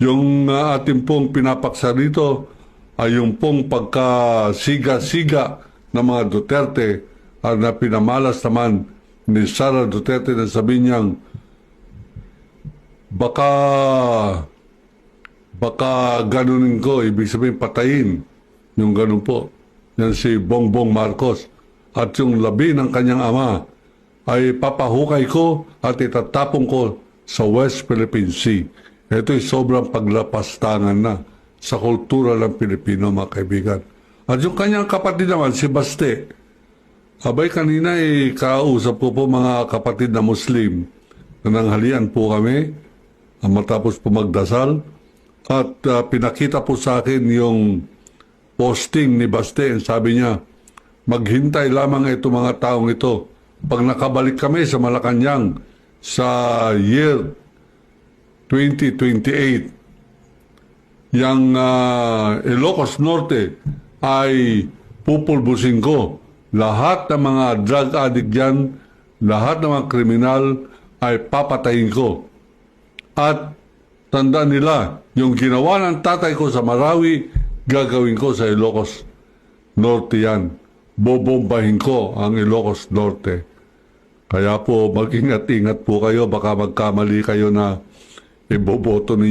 Yung ating pong pinapaksa rito ay yung pong pagkasiga-siga ng mga Duterte na pinamalas naman ni Sara Duterte na sabi niyang baka ganunin ko, ibig sabihin patayin yung ganun po. Yan si Bongbong Marcos. At yung labi ng kanyang ama ay papahukay ko at itatapong ko sa West Philippine Sea. Ito'y sobrang paglapastangan na sa kultura ng Pilipino, mga kaibigan. At yung kanyang kapatid naman, si Baste, abay kanina kausap ko po mga kapatid na Muslim na nanghalian po kami matapos po magdasal at pinakita po sa akin yung posting ni Baste. Sabi niya, maghintay lamang ito mga taong ito. Pag nakabalik kami sa Malacanang sa year 2028, yung Ilocos Norte ay pupulbusin ko. Lahat ng mga drug addict dyan, lahat ng mga kriminal ay papatayin ko. At tandaan nila, yung ginawa ng tatay ko sa Marawi, gagawin ko sa Ilocos Norte yan. Bobombahin ko ang Ilocos Norte. Kaya po, mag-ingat-ingat po kayo, baka magkamali kayo na iboboto ninyo.